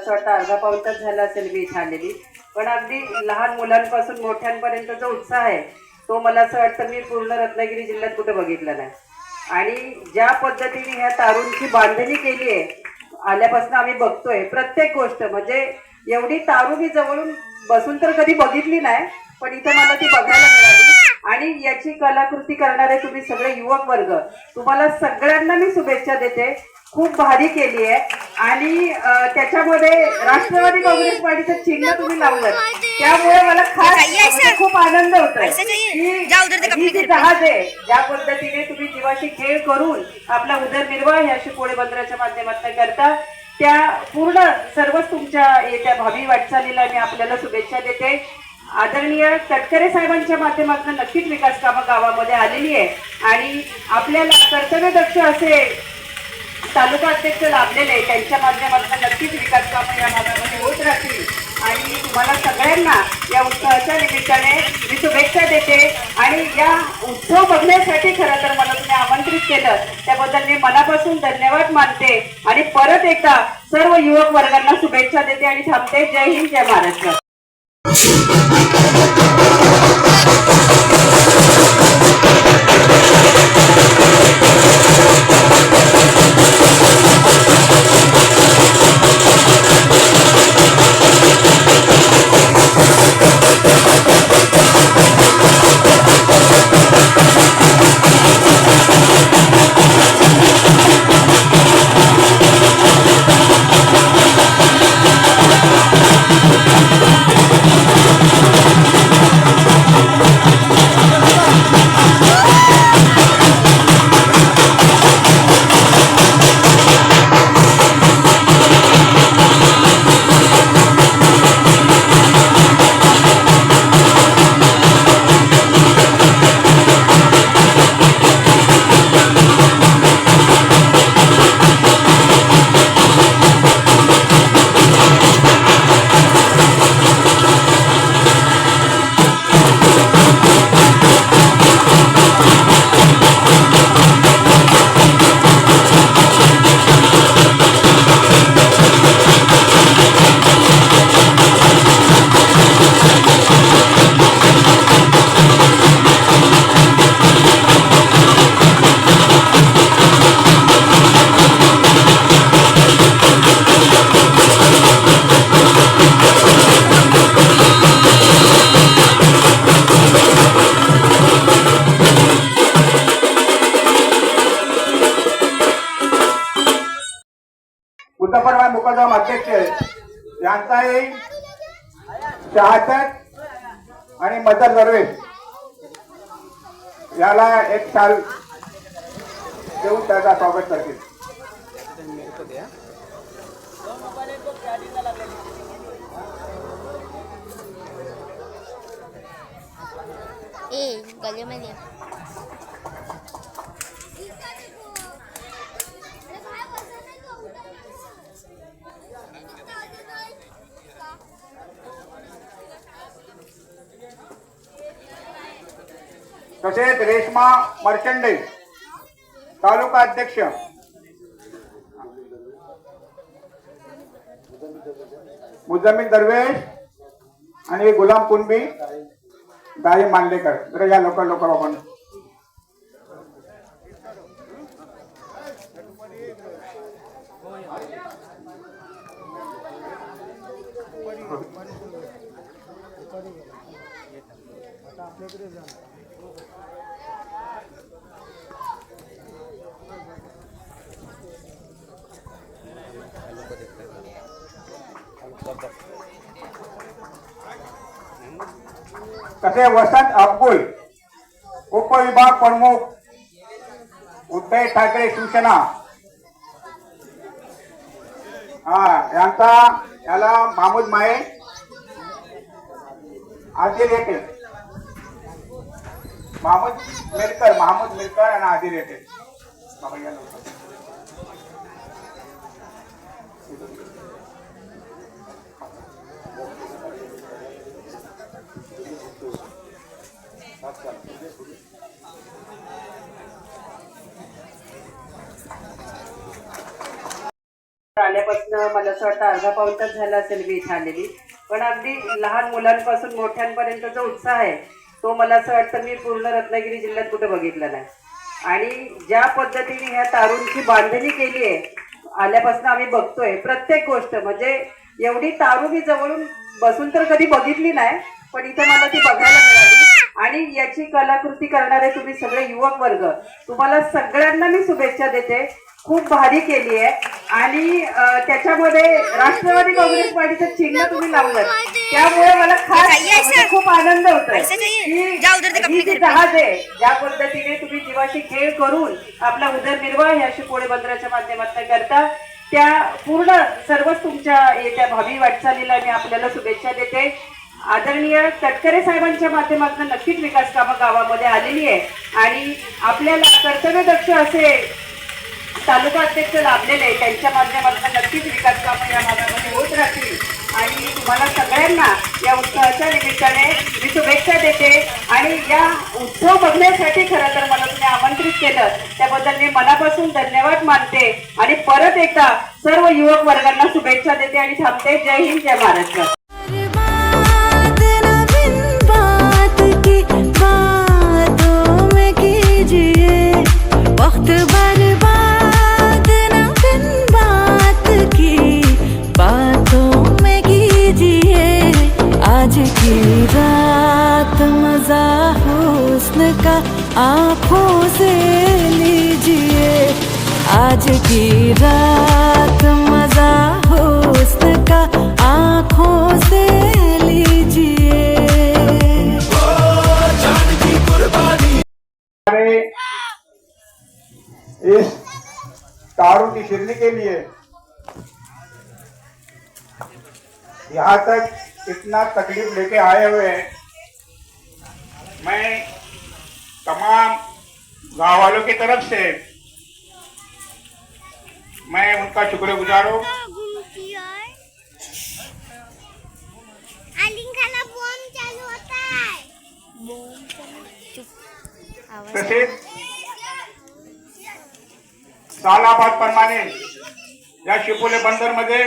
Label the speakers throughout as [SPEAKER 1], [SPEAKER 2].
[SPEAKER 1] असं वाटतं अर्धा पाऊण तास झाला असेल मी इथे आलेली, पण अगदी लहान मुलांपासून मोठ्यांपर्यंत जो उत्साह आहे तो मला असं वाटतं मी पूर्ण रत्नागिरी जिल्ह्यात कुठे बघितला नाही. आणि ज्या पद्धतीने ह्या तारूंची बांधणी केली आहे आल्यापासून आम्ही बघतोय प्रत्येक गोष्ट, म्हणजे एवढी तारू मी जवळून बसून तर कधी बघितली नाही, पण इथे मला ती बघायला मिळाली. आणि याची कलाकृती करणारे तुम्ही सगळे युवक वर्ग, तुम्हाला सगळ्यांना मी शुभेच्छा देते. खूप भारी केली आहे. आणि त्याच्यामध्ये राष्ट्रवादी काँग्रेस पार्टीचं चिन्ह तुम्ही लावलं, त्यामुळे मला खास म्हणजे खूप आनंद होतोय की ही जी जहाज आहे ज्या पद्धतीने तुम्ही जीवाशी खेळ करून आपला उदरनिर्वाह या शिपोळे बंदराच्या माध्यमातून करता, त्या पूर्ण सर्वच तुमच्या येत्या भावी वाटचालीला मी आपल्याला शुभेच्छा देते. आदरणीय तटकरे साहेबांच्या माध्यमातून नक्कीच विकास कामं गावामध्ये आलेली आहे आणि आपल्याला कर्तव्यदक्ष असे तालुका अध्यक्ष लाभलेले आहे, त्यांच्या माध्यमातून नक्कीच विकास कामं या भागामध्ये होत राहतील. आणि तुम्हाला सगळ्यांना या उत्सवाच्या निमित्ताने मी शुभेच्छा देते. आणि या उत्सव बघण्यासाठी खरं तर मला तुम्ही आमंत्रित केलं त्याबद्दल मी मनापासून धन्यवाद मानते आणि परत एकदा सर्व युवक वर्गांना शुभेच्छा देते आणि थांबते. जय हिंद, जय महाराष्ट्र.
[SPEAKER 2] मुद्दापरवान मुकदम अध्यक्ष यांचाही शहादत आणि मदर दरवेश याला एक साल देऊन त्याचा स्वागत करतील. तसेच रेश्मा मर्चंडे तालुका अध्यक्ष, मुजम्मिल दरवेश आणि गुलाम कुणबी दाई मांडलेकर. तर या लवकर आपण तसे वसंत अब्दुल उपविभाग प्रमुख उद्धव ठाकरे शिवसेना यांचा याला महमूद माये आदिल येते, महमूद मिलकर आणि आदिल येते.
[SPEAKER 1] आल्यापासून मला असं वाटतं अर्धा पाऊण तास झाला असेल मी इथे आलेली. पण अगदी लहान मुलांपासून मोठ्यांपर्यंत जो उत्साह आहे तो मला असं वाटतं मी पूर्ण रत्नागिरी जिल्ह्यात कुठे बघितला नाही. आणि ज्या पद्धतीने ह्या तारूंची बांधणी केली आहे आल्यापासून आम्ही बघतोय प्रत्येक गोष्ट, म्हणजे एवढी तारू मी जवळून बसून तर कधी बघितली नाही, पण इथे मला ती बघायला मिळाली. आणि याची कलाकृती करणारे तुम्ही सगळे युवक वर्ग, तुम्हाला सगळ्यांना मी शुभेच्छा देते. खूप भारी केली आहे. आणि त्याच्यामध्ये राष्ट्रवादी काँग्रेस पार्टीचं चिन्ह तुम्ही लावलं, त्यामुळे मला खास म्हणजे खूप आनंद होतोय की ही जी जहाज आहे ज्या पद्धतीने तुम्ही जीवाशी खेळ करून आपला उदरनिर्वाह ह्या शिपोळे बंदराच्या माध्यमातून करता, त्या पूर्ण सर्वच तुमच्या येत्या भावी वाटचालीला मी आपल्याला शुभेच्छा देते. आदरणीय तटकरे साहेबांच्या माध्यमातून नक्कीच विकास कामं गावामध्ये आलेली आहे आणि आपल्याला कर्तव्यदक्ष असे तालुका अध्यक्ष लाभलेले, त्यांच्या माध्यमातून नक्कीच विकास कामं या भागामध्ये होत राहतील. आणि तुम्हाला सगळ्यांना या उत्सवाच्या निमित्ताने मी शुभेच्छा देते. आणि या उत्सव बघण्यासाठी खरं तर मला तुम्ही आमंत्रित केलं त्याबद्दल मी मनापासून धन्यवाद मानते आणि परत एकदा सर्व युवक वर्गांना शुभेच्छा देते आणि थांबते. जय हिंद, जय महाराष्ट्र.
[SPEAKER 3] वक्त बर्बाद न बिन बात की बातों में कीजिए आज की रात मजा हुस्न का आँखों से लीजिए आज की रात मजा हुस्न का आँखों से लीजिए
[SPEAKER 2] इस तारों की शिरनी के लिए यहाँ तक इतना तकलीफ लेके आए हुए हैं, मैं तमाम गाँव वालों की तरफ से मैं उनका शुक्रगुजार हूँ. तसेच सालाबादप्रमाणे या शिपोले बंदर मध्ये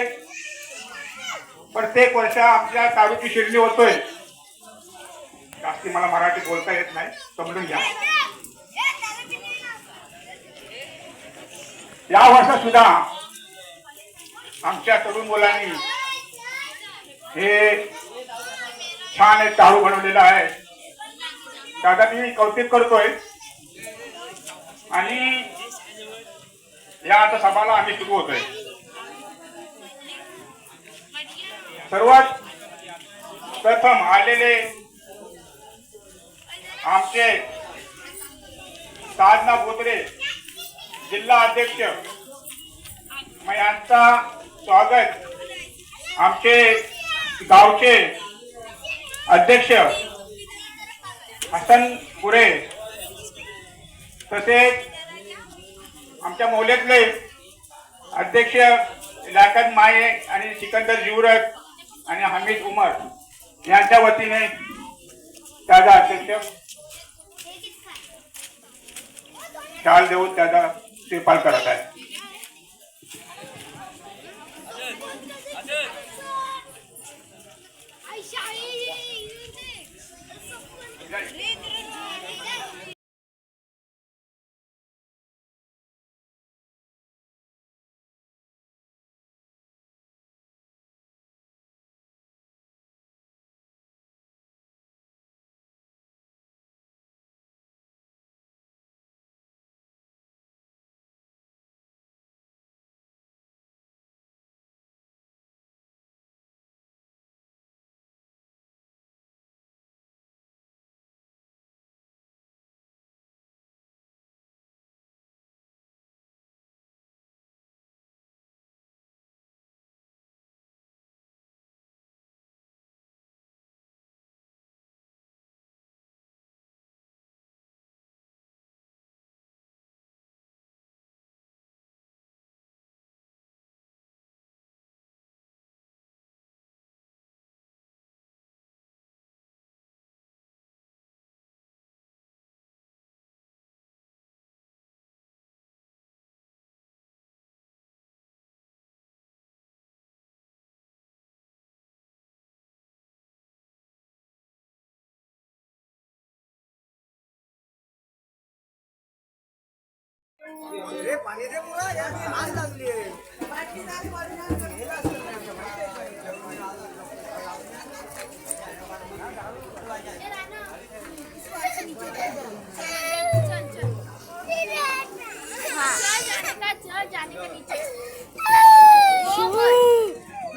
[SPEAKER 2] प्रत्येक वर्ष आमच्या तालुकी शिरणी होतोय. जास्ती मला मराठी बोलता येत नाही, समजून घ्या. या वर्षात सुद्धा आमच्या तरुण मुलांनी हे छान एक तारू बनवलेला आहे. दादा मी कौतुक करतोय. आणि या आता सभाला आम्ही सुरू होतोय. सर्वात प्रथम आलेले आमचे साधना बोत्रे जिल्हा अध्यक्ष, मग यांचा स्वागत आमचे गावचे अध्यक्ष हसन पुरे, तसेच आमच्या मोहल्ल्यातले अध्यक्ष लाकत माये आणि सिकंदर जिवरक आणि हमीद उमर यांच्या वतीने त्याचा अध्यक्ष शाल देऊन त्याचा श्रीफळ करत आहे.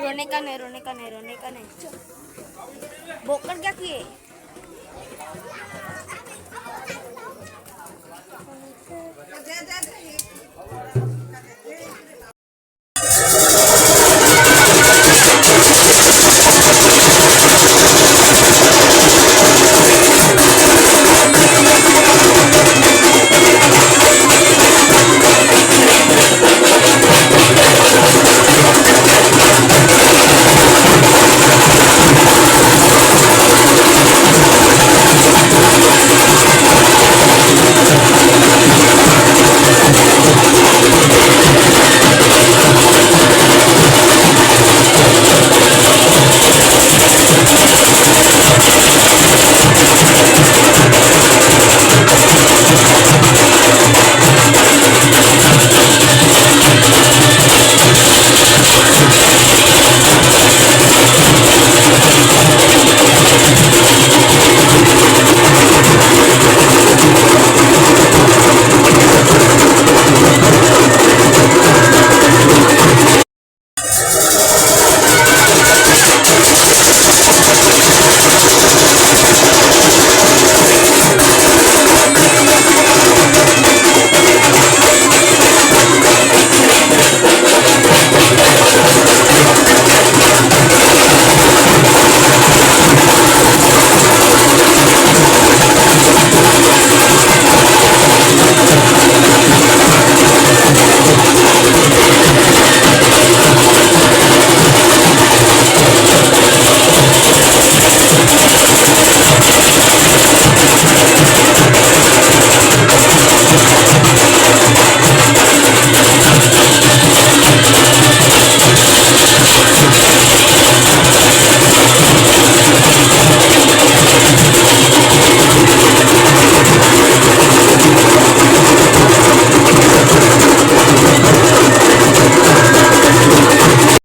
[SPEAKER 4] रोने का नहीं, रोने का नहीं, रोने का नहीं। बोकर क्या किए?